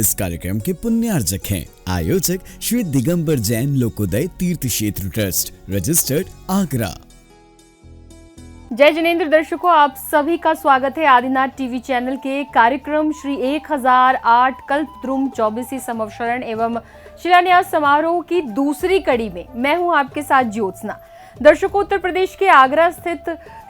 इस कार्यक्रम के पुण्यार्जक हैं आयोजक श्री दिगंबर जैन लोकोदय तीर्थ क्षेत्र ट्रस्ट, रजिस्टर्ड, आगरा। जय जिनेंद्र दर्शकों, आप सभी का स्वागत है आदिनाथ टीवी चैनल के कार्यक्रम श्री 1008 कल्पद्रुम 24वीं संवत्सरण एवं शिलान्यास समारोह की दूसरी कड़ी में मैं हूं आपके साथ ज्योत्सना। दर्शकों, उत्तर प्रदेश के आगरा स्थित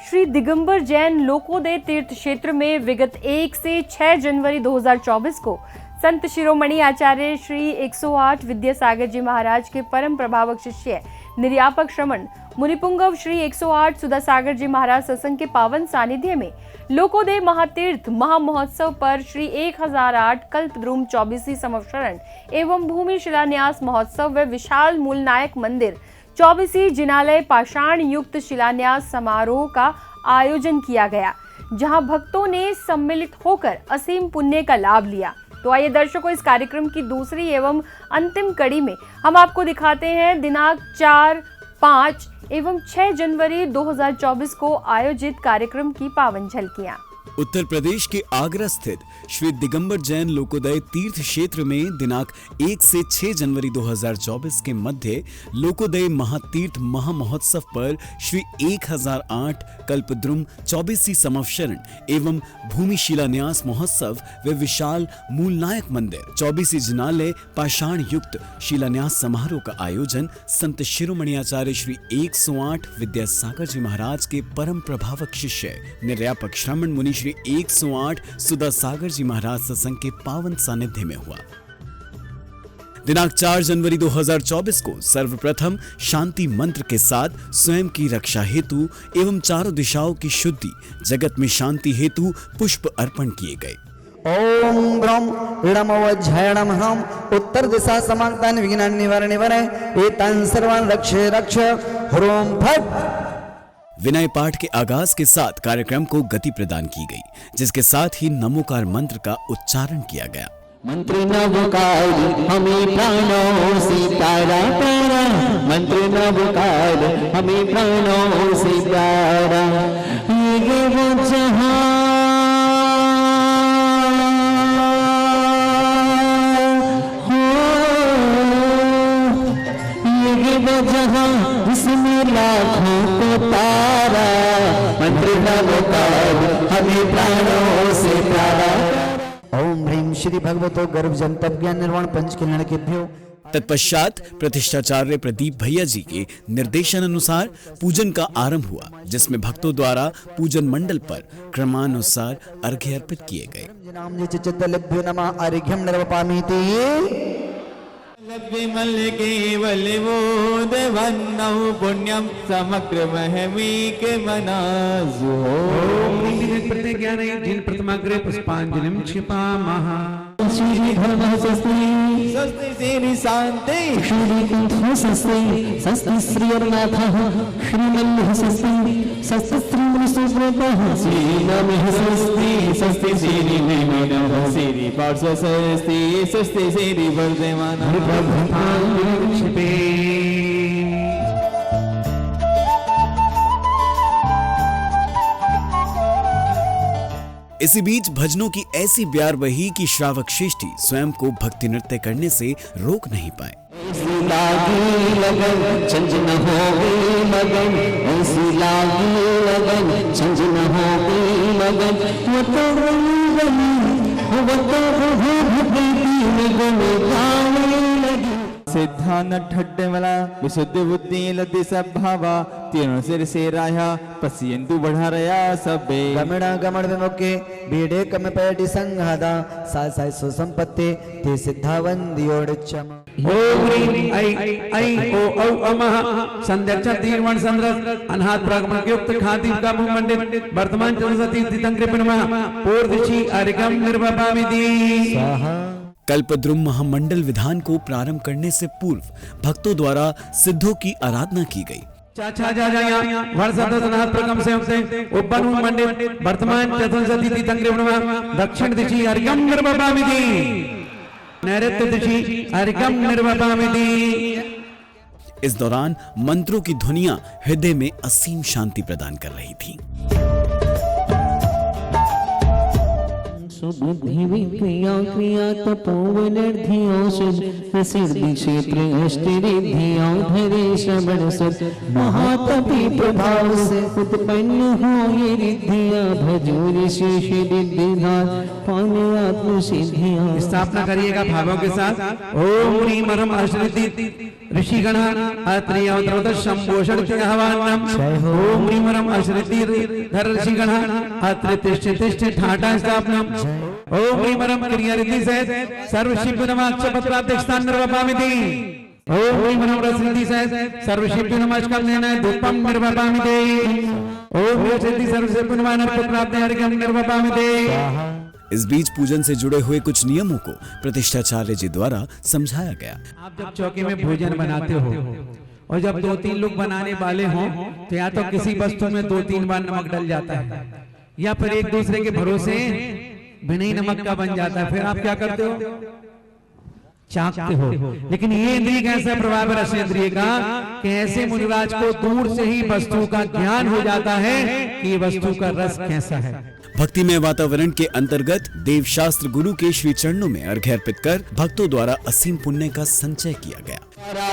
श्री दिगंबर जैन लोकोदय तीर्थ क्षेत्र में विगत 1 से 6 जनवरी 2024 को संत शिरोमणि आचार्य श्री 108 विद्यासागर जी महाराज के परम प्रभावक शिष्य निर्यापक श्रमण मुनिपुंगव श्री 108 सुधासागर जी महाराज सत्संग के पावन सानिध्य में लोकोदय महातीर्थ महामहोत्सव पर श्री 1008 कल्पद्रुम 24वीं संवत्सरण एवं भूमि शिलान्यास महोत्सव व विशाल मूलनायक मंदिर 24वीं जिनालय पाषाण युक्त शिलान्यास समारोह का आयोजन किया गया, जहां भक्तों ने सम्मिलित होकर असीम पुण्य का लाभ लिया। तो आइए दर्शकों, इस कार्यक्रम की दूसरी एवं अंतिम कड़ी में हम आपको दिखाते हैं दिनांक 4, 5 एवं 6 जनवरी 2024 को आयोजित कार्यक्रम की पावन झलकियां। उत्तर प्रदेश के आगरा स्थित श्री दिगंबर जैन लोकोदय तीर्थ क्षेत्र में दिनांक 1 से 6 जनवरी 2024 के मध्य लोकोदय महातीर्थ महामहोत्सव पर श्री 1008 कल्पद्रुम 24वीं संवत्सरण एवं भूमि शिलान्यास महोत्सव व विशाल मूलनायक मंदिर 24वीं जिनालय पाषाण युक्त शिलान्यास समारोह का आयोजन संत शिरोमणि आचार्य श्री 108 विद्यासागर जी महाराज के परम प्रभावक शिष्य निर्यापक श्रमण मुनि श्री 108 सुधासागर जी महाराज सत्संग के पावन सानिध्य में हुआ। दिनांक 4 जनवरी 2024 को सर्वप्रथम शांति मंत्र के साथ स्वयं की रक्षा हेतु एवं चारों दिशाओं की शुद्धि, जगत में शांति हेतु पुष्प अर्पण किए गए। ओम ब्रह्म इडमवज्झयणम हम उत्तर दिशा समांतान विघ्नान निवारण एतान सर्वान रक्षे रक्ष ह्रोम फट। विनय पाठ के आगाज के साथ कार्यक्रम को गति प्रदान की गई, जिसके साथ ही नमोकार मंत्र का उच्चारण किया गया। मंत्र नवकार हमें प्राणों से प्यारा प्यारा, मंत्र नवकार हमें प्राणों से प्यारा, ये वो जहां हो, ये वो जहां जिसमें लाखों को तारा, मंत्र नवकार हमें प्राणों से प्यारा। ओम ह्रीं श्री भगवतो गर्भ जंतव ज्ञान निर्वाण पंच किरणकेभ्यो। तत्पश्चात प्रतिष्ठाचार्य प्रदीप भैया जी के निर्देशन अनुसार पूजन का आरंभ हुआ, जिसमें भक्तों द्वारा पूजन मंडल पर क्रमानुसार अर्घ्य अर्पित किए गए। अर्घ्यम निर्वपामीति पुण्यम समग्र महमीके मनाजो जिन प्रतिमाग्रे पुष्पांजलिं क्षिपामः। श्री धर्मः स्वस्ति स्वस्ति श्री शांति श्री कुंठः स्वस्ति स्वस्ति श्री अरुणाथः श्री मल्लः स्वस्ति स्वस्ति श्री मुनिसुब्रतः श्री नमः स्वस्ति स्वस्ति श्री विमलः श्री पार्श्व स्वस्ति स्वस्ति श्री वर्धमानः क्षिपे। इसी बीच भजनों की ऐसी ब्यार बही कि श्रावक श्रेष्ठी स्वयं को भक्ति नृत्य करने से रोक नहीं पाए। ऐसी लागी लगन झंझ न होगी मगन, ऐसी लागी लगन झंझ न होगी मगन, वो तो सिद्धान ठड्डे मला विशुद्ध बुद्धि लति सब भावा तीनों सिर से राया पसियंतु बढ़ा रया सबे गमणा गमण विमुखे बीड़े कम पैडी संघादा साय सो संपत्ति ते सिद्धावंदियोड़चम। ओम ह्रीं ऐ ओ औ अमः संध्यक्ष तीर्वण संद्रस अनहात प्रागमन युक्त खाति का मुख मंडित वर्तमान चतुर्सती तीर्थंक्र पिनमः पूर्वदिशि अर्घ्यम निर्वपामीति स्वाहा। कल्पद्रुम महामंडल विधान को प्रारंभ करने से पूर्व भक्तों द्वारा सिद्धों की आराधना की गई। चाचा जा जाया वर्षात प्रकम से उपवन मंडित वर्तमान चतुर्सती तीर्थंक्र पिनमः दक्षिण दिशि अर्घ्यम निर्वपामीति नैऋत्य दिशि अर्घ्यम निर्वपामीति। इस दौरान मंत्रों की ध्वनियां हृदय में असीम शांति प्रदान कर रही थी। सुबुद्धि विक्रिया क्रिया तपोवनर्धियोषध प्रसिद्धि क्षेत्र अष्टरिद्धियों धरे श्रवण सत महातपी प्रभाव से उत्पन्न हो ये रिद्धियां भजो ऋषि रिद्धिधार पाने आत्म सिद्धियां। स्थापना करिएगा भावों के साथ। ओम ह्रीं मरम अश्रिति ऋषिगण अत्रियवद्रवत संभूषण हवान्नम। ओम ह्रीं मरम अश्रिति धर ऋषिगण अत्रि तिष्ठ तिष्ठ ठाटा स्थापनम। ओम ह्रीं मरम क्रिया रीति सहित सर्व शिव नमाक्षपत्राध्यक्षान निर्वपामिति। ओम ह्रीं मरम रसनिधि सहित सर्व शिव नमस्कार लेना धूपम निर्वपामिति। ओम ह्रीं सिद्धि सर्व शिव नमस्कार हरिकम निर्वपामिति। इस बीच पूजन से जुड़े हुए कुछ नियमों को प्रतिष्ठाचार्य जी द्वारा समझाया गया। आप जब चौके में भोजन बनाते हो और जब 2-3 लोग बनाने वाले हों तो या तो किसी वस्तु में 2-3 बार नमक डल जाता है या फिर एक दूसरे के भरोसे बिना ही नमक का बन जाता है। फिर आप क्या करते हो? चाखते हो। लेकिन ये इंद्रिय कैसा प्रभाव है रस इंद्रिय का कि ऐसे मुनिराज को दूर से ही वस्तु का ज्ञान हो जाता है कि ये वस्तु का रस कैसा है। भक्तिमय वातावरण के अंतर्गत देव शास्त्र गुरु के श्री चरणों में अर्घ्य अर्पित कर भक्तों द्वारा असीम पुण्य का संचय किया गया।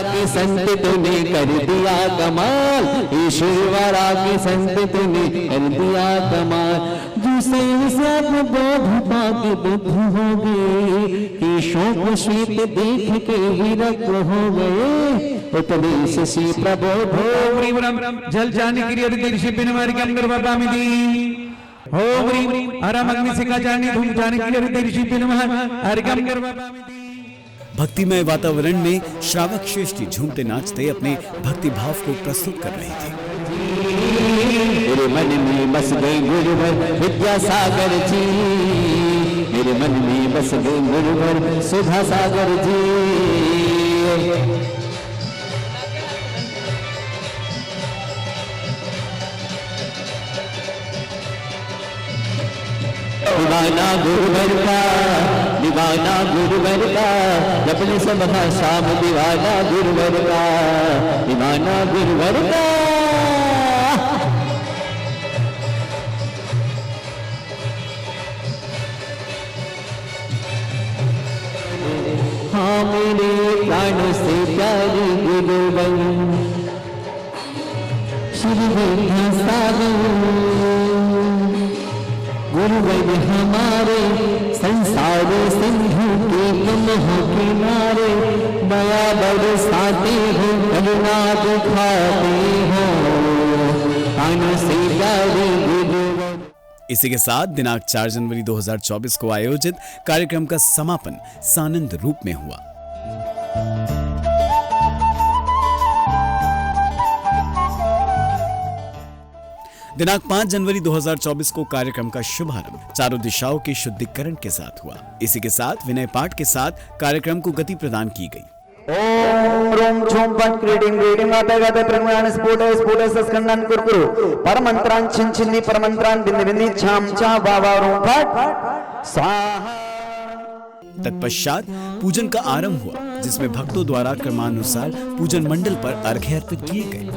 के संत तूने कर दिया कमाल, ईश्वरा के संत तूने कर दिया कमाल। दूसरे सब बोध पाके बुद्ध हो गए, कि शोक श्वेत देख के विरक्त हो गए। उपदेश से प्रबोध जल जाने के लिए ऋषि बिनवारी के अंदर बाबामिदी। ओम ह्रीं अरम अग्नि सिका जाने धूम जाने के लिए ऋषि बिनवारी हरिकम बाबामिदी। भक्तिमय वातावरण में श्रावक श्रेष्ठी झूमते नाचते अपने भक्ति भाव को प्रस्तुत कर रहे थे। मेरे मन में बस गए गुरुवर विद्या सागर जी, मेरे मन में बस गए गुरुवर सुधा सागर जी। दीवाना गुरुवर का, दीवाना गुरुवर का, जपने सब शाम दीवाना गुरुवर का, दीवाना गुरुवर का। हाँ मेरे प्राण से प्यारे गुरुवर श्री विद्यासागर गुरुवर हमारे संसार सिंधु के तुम हो किनारे, दया बरसाते हो करुणा दिखाते हो कान से प्यारे गुरुवर। इसी के साथ दिनांक 4 जनवरी 2024 को आयोजित कार्यक्रम का समापन सानंद रूप में हुआ। दिनांक 5 जनवरी 2024 को कार्यक्रम का शुभारंभ चारों दिशाओं के शुद्धिकरण के साथ हुआ। इसी के साथ विनय पाठ के साथ कार्यक्रम को गति प्रदान की गई। ओम रोम झोम पट क्रीडिंग रीडिंग आते गाते प्रमाण स्फोट सस्कंदन कुरकुरु परमंत्रान छिनछिन्नी परमंत्रान बिंदी बिंदी छाम चा बाबा रोम फट स्वाहा। तत्पश्चात पूजन का आरंभ हुआ, जिसमें भक्तों द्वारा क्रमानुसार पूजन मंडल पर अर्घ्य अर्पित किए गए।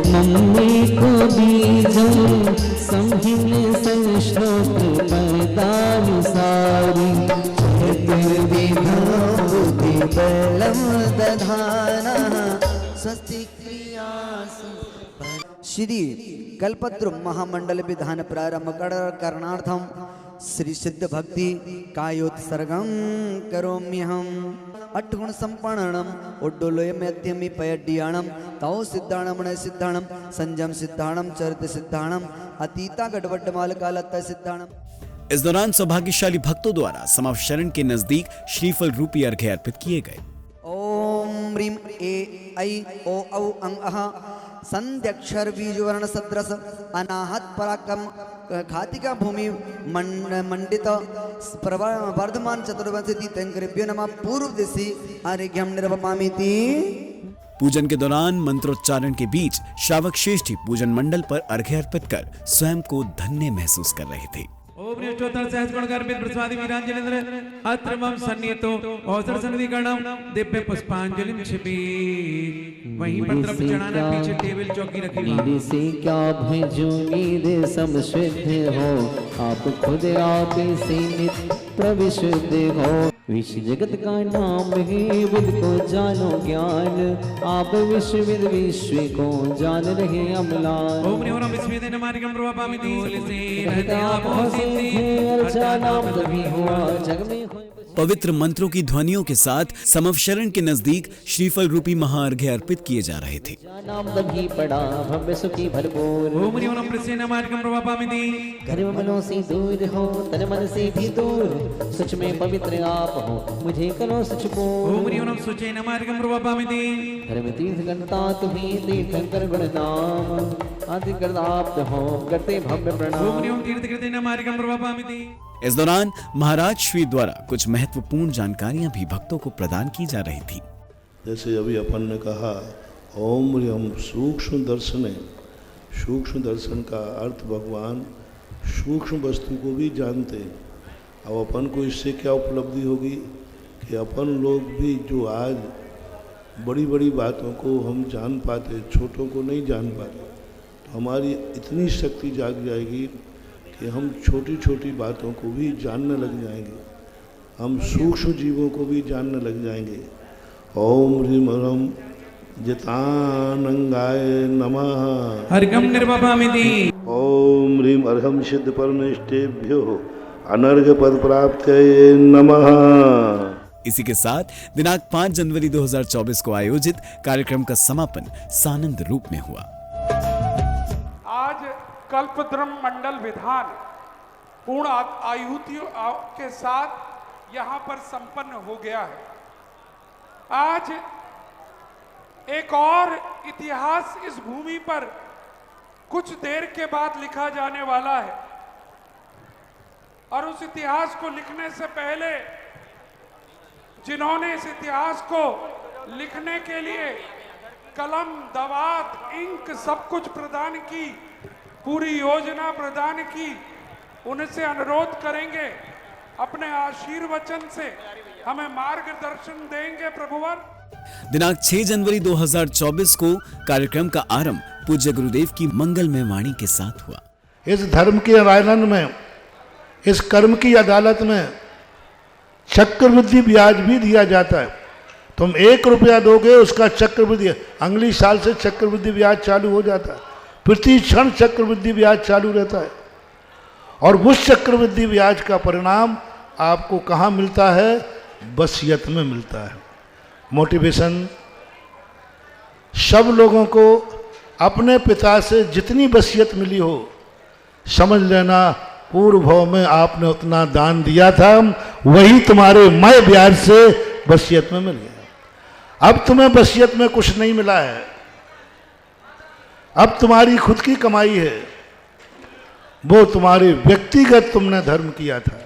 मम्मी को बीजम संहिल संश्रोत पैदानुसारी चतुर्विधि बलम दधाना स्वस्ति क्रियासु। श्री कल्पद्रुम महामंडल विधान प्रारंभ करणार्थम श्री सिद्ध भक्ति कायोत्सर्गं करोम्यहम्। अट्गुण संपन्नम उड्डोलय मध्यमी पयड्डियाणम तौ सिद्धाणम न सिद्धाणम संजम सिद्धाणम चरित सिद्धाणम अतीता गढ़वड्डमाल कालत्ता सिद्धाणम। इस दौरान सौभाग्यशाली भक्तों द्वारा समावशरण के नजदीक श्रीफल रूपी अर्घ्य अर्पित किए गए। ओम ह्रीं ए ऐ ओ औ अं अः संध्यक्षर बीज वर्ण सदृश अनाहत पराक्रम खातिका भूमि मंडित वर्धमान चतुर्वंशी तीर्थंकरेभ्यो नमः। पूर्व दिशि अर्घ्यं निर्वपामीति। पूजन के दौरान मंत्रोच्चारण के बीच श्रावक श्रेष्ठी पूजन मंडल पर अर्घ्य अर्पित कर स्वयं को धन्य महसूस कर रहे थे। ओम अष्टोत्तर सहस्र गुणगर्भित प्रसादि वीरांजनेन्द्र अत्र मम सन्निहितो अवसर सन्निधि कर्णम दिव्य पुष्पांजलि छिपी वहीं पर तरफ चढ़ाना पीछे टेबल चौकी रखी मेरे से क्या भेजो मेरे समशुद्ध हो आप खुद आप से नित्य विशुद्ध हो विश्व जगत का नाम है विद को जानो ज्ञान आप विश्व विद विश्व को जान रहे अमलान ओम निहोरम विस्मिते नमारिकम रूपामि तुलसी कहते आप हंसे थे अर्चा नाम तभी हुआ जग में हुए पवित्र मंत्रों की ध्वनियों के साथ समवशरण के नजदीक श्रीफल रूपी महाअर्घ्य अर्पित किए जा रहे थे। नाम तभी पड़ा भव्य सुखी भरपूर ओम निहोरम प्रसन्न नमारिकम रूपामि घर मनों से दूर हो तन मन से भी दूर सच में पवित्र आप हो मुझे करो सच को ओम निहोरम सुचे नमारिकम रूपामि धर्म तीर्थ गणता तुम्हें तीर्थंकर गुण नाम आदि करदाप्त हो करते भव्य ओम प्रणाम निहोरम तीर्थ कृते नमारिकम रूपामि इस दौरान महाराज श्री द्वारा कुछ महत्वपूर्ण जानकारियां भी भक्तों को प्रदान की जा रही थी। जैसे अभी अपन ने कहा ओम ह्रीम सूक्ष्म दर्शन सूक्ष्म दर्शन का अर्थ भगवान सूक्ष्म वस्तु को भी जानते हैं। अब अपन को इससे क्या उपलब्धि होगी कि अपन लोग भी जो आज बड़ी बड़ी बातों को हम जान पाते छोटों को नहीं जान पाते, तो हमारी इतनी शक्ति जाग जाएगी कि हम छोटी छोटी बातों को भी जानने लग जाएंगे, हम सूक्ष्म जीवों को भी जानने लग जाएंगे। ओम ह्रीम रम जितानंगाय नमः हरिकम निर्वपामि ओम ह्रीम अर्हम सिद्ध परनिष्ठेभ्यो अनर्घ पद प्राप्त नमः। इसी के साथ दिनांक 5 जनवरी 2024 को आयोजित कार्यक्रम का समापन सानंद रूप में हुआ। आज कल्पद्रुम मंडल विधान पूर्ण आयुतियों के साथ यहाँ पर संपन्न हो गया है। आज एक और इतिहास इस भूमि पर कुछ देर के बाद लिखा जाने वाला है और उस इतिहास को लिखने से पहले जिन्होंने इस इतिहास को लिखने के लिए कलम दवात इंक सब कुछ प्रदान की, पूरी योजना प्रदान की, उनसे अनुरोध करेंगे अपने आशीर्वचन से हमें मार्गदर्शन देंगे प्रभुवर। दिनांक 6 जनवरी 2024 को कार्यक्रम का आरंभ पूज्य गुरुदेव की मंगलमय वाणी के साथ हुआ। इस धर्म के आनंद में, इस कर्म की अदालत में चक्रवृद्धि ब्याज भी दिया जाता है। तुम 1 रुपया दोगे उसका चक्रवृद्धि अगली साल से चक्रवृद्धि ब्याज चालू हो जाता है, प्रति क्षण चक्रवृद्धि ब्याज चालू रहता है। और उस चक्रवृद्धि ब्याज का परिणाम आपको कहाँ मिलता है? वसीयत में मिलता है। मोटिवेशन सब लोगों को अपने पिता से जितनी वसीयत मिली हो, समझ लेना पूर्व भाव में आपने उतना दान दिया था, वही तुम्हारे मय ब्याज से वसीयत में मिल गया। अब तुम्हें वसीयत में कुछ नहीं मिला है, अब तुम्हारी खुद की कमाई है, वो तुम्हारे व्यक्तिगत तुमने धर्म किया था।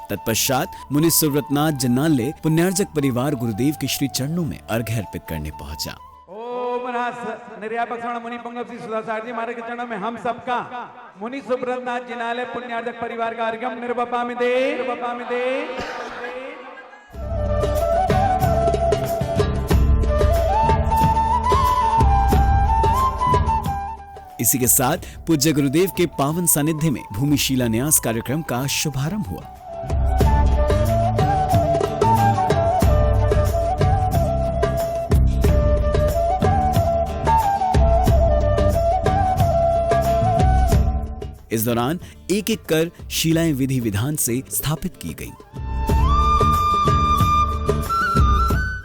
तत्पश्चात मुनि सुव्रतनाथ जन्नाले पुण्यार्जक परिवार गुरुदेव के श्री चरणों में अर्घ्य अर्पित करने पहुंचा। ओम निर्यापक श्रवण मुनि पंगव श्री सुधासारथी महाराज के चरणों में हम सबका मुनि सुब्रतनाथ जिनालय पुण्यार्जक परिवार का अर्घ्यम निर्वपामि दे। इसी के साथ पूज्य गुरुदेव के पावन सानिध्य में भूमि शिलान्यास कार्यक्रम का शुभारंभ हुआ। इस दौरान एक एक कर शिलाएं विधि विधान से स्थापित की गईं।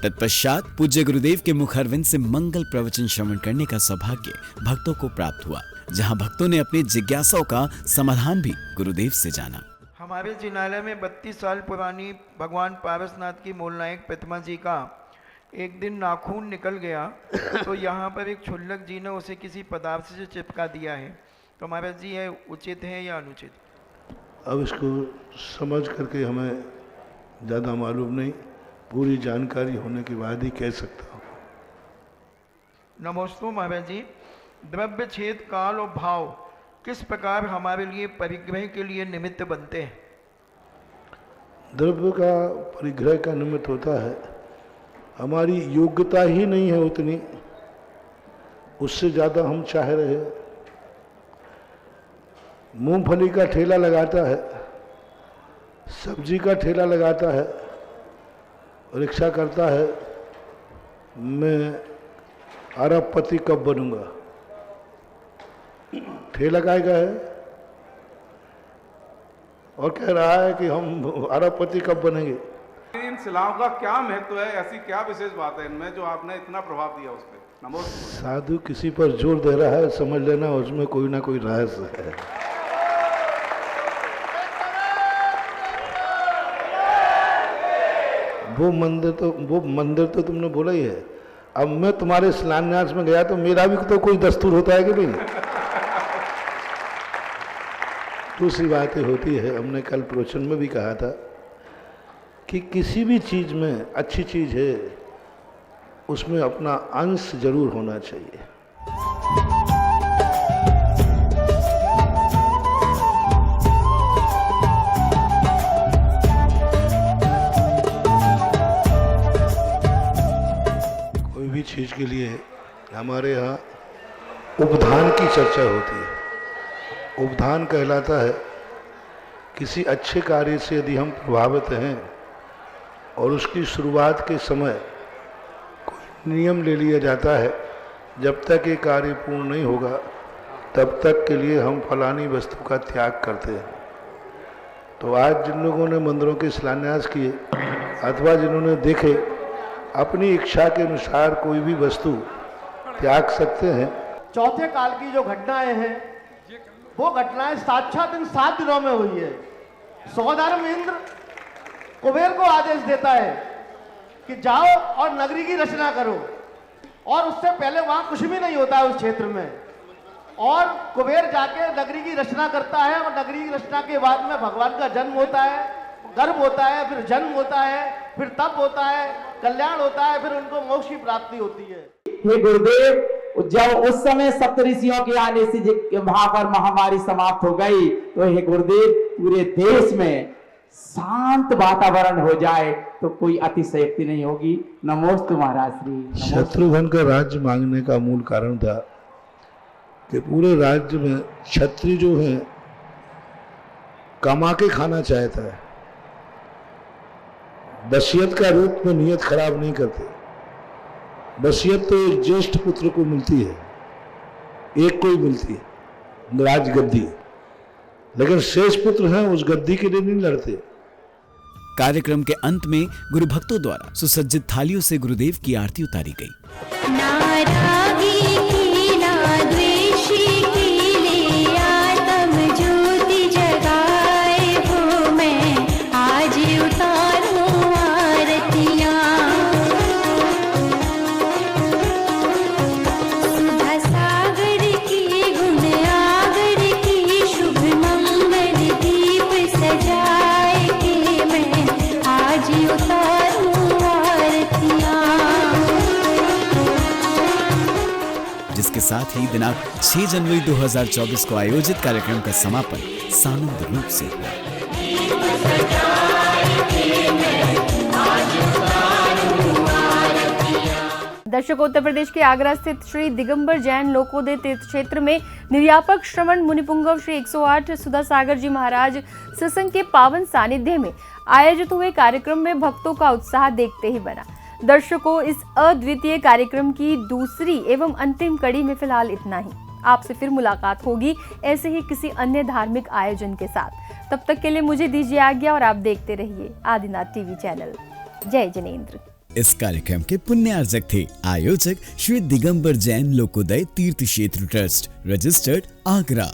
तत्पश्चात पूज्य गुरुदेव के मुखारविंद से मंगल प्रवचन श्रवण करने का सौभाग्य भक्तों को प्राप्त हुआ, जहां भक्तों ने अपनी जिज्ञासाओं का समाधान भी गुरुदेव से जाना। हमारे जिनालय में 32 साल पुरानी भगवान पारसनाथ की मूल नायक प्रतिमा जी का एक दिन नाखून निकल गया, तो यहाँ पर एक क्षुल्लक जी ने उसे किसी पदार्थ से चिपका दिया है। तो महाराज जी ये उचित है या अनुचित? अब इसको समझ करके हमें ज़्यादा मालूम नहीं, पूरी जानकारी होने के बाद ही कह सकता हूँ। नमोस्तु महाराज जी, द्रव्य, छेद, काल और भाव किस प्रकार हमारे लिए परिग्रह के लिए निमित्त बनते हैं? द्रव्य का परिग्रह का निमित्त होता है, हमारी योग्यता ही नहीं है उतनी, उससे ज़्यादा हम चाह रहे हैं। मूंगफली का ठेला लगाता है, सब्जी का ठेला लगाता है, रिक्शा करता है, मैं अरबपति कब बनूंगा। ठेला काय का है और कह रहा है कि हम अरबपति कब बनेंगे। इन शिलाओं का क्या महत्व है, ऐसी क्या विशेष बात है इनमें जो आपने इतना प्रभाव दिया उस पर? नमस्कार। साधु किसी पर जोर दे रहा है, समझ लेना उसमें कोई ना कोई रहस्य है। वो मंदिर तो तुमने बोला ही है। अब मैं तुम्हारे शिलान्यास में गया तो मेरा भी तो कोई दस्तूर होता है कि नहीं? दूसरी बातें होती है। हमने कल प्रवचन में भी कहा था कि किसी भी चीज में अच्छी चीज है, उसमें अपना अंश जरूर होना चाहिए। कोई भी चीज के लिए हमारे यहाँ उपधान की चर्चा होती है। उपधान कहलाता है किसी अच्छे कार्य से यदि हम प्रभावित हैं और उसकी शुरुआत के समय कोई नियम ले लिया जाता है, जब तक ये कार्य पूर्ण नहीं होगा तब तक के लिए हम फलानी वस्तु का त्याग करते हैं। तो आज जिन लोगों ने मंदिरों के शिलान्यास किए अथवा जिन्होंने देखे, अपनी इच्छा के अनुसार कोई भी वस्तु त्याग सकते हैं। चौथे काल की जो घटनाएं हैं वो घटनाएं साक्षात इन 7 दिनों में हुई है। सौधर्म इंद्र कुबेर को आदेश देता है कि जाओ और नगरी की रचना करो, और उससे पहले वहां कुछ भी नहीं होता है उस क्षेत्र में। और कुबेर जाके नगरी की रचना करता है, और नगरी की रचना के बाद में भगवान का जन्म होता है, गर्भ होता है, फिर जन्म होता है, फिर तप होता है, कल्याण होता है, फिर उनको मोक्ष की प्राप्ति होती है। हे गुरुदेव, जब उस समय सप्तऋषियों के आने से वहां पर महामारी समाप्त हो गई, तो हे गुरुदेव पूरे देश में शांत वातावरण हो जाए तो कोई अतिशयोक्ति नहीं होगी। नमोस्तु महाराज श्री। शत्रुघ्न का राज्य मांगने का मूल कारण था कि पूरे राज्य में क्षत्रिय जो है कमा के खाना चाहता है, वसीयत का रूप में नियत खराब नहीं करते। वसीयत तो एक ज्येष्ठ पुत्र को मिलती है, एक को ही मिलती है राजगद्दी, लेकिन शेष पुत्र हैं उस गद्दी के लिए नहीं लड़ते। कार्यक्रम के अंत में गुरु भक्तों द्वारा सुसज्जित थालियों से गुरुदेव की आरती उतारी गई। नारागी की ना द्वेषी की ले आत्म ज्योति जगाए हो, मैं आज उतारूं आरतियां। सुधा सागर की गुण आगर की शुभ मंगल दीप सजाए के मैं आज उतारूं आरतियां। जिसके साथ ही दिनांक 6 जनवरी 2024 को आयोजित कार्यक्रम का समापन सानंद रूप से हुआ। दर्शकों, उत्तर प्रदेश के आगरा स्थित श्री दिगंबर जैन लोकोदय तीर्थ क्षेत्र में निर्यापक श्रवण मुनिपुंगव श्री 108 सुधा सागर जी महाराज सत्संग के पावन सानिध्य में आयोजित हुए कार्यक्रम में भक्तों का उत्साह देखते ही बना। दर्शकों, इस अद्वितीय कार्यक्रम की दूसरी एवं अंतिम कड़ी में फिलहाल इतना ही। आपसे फिर मुलाकात होगी ऐसे ही किसी अन्य धार्मिक आयोजन के साथ। तब तक के लिए मुझे दीजिए आज्ञा और आप देखते रहिए आदिनाथ टीवी चैनल। जय जिनेंद्र। इस कार्यक्रम के पुण्यार्जक थे आयोजक श्री दिगंबर जैन लोकोदय तीर्थ क्षेत्र ट्रस्ट, रजिस्टर्ड आगरा।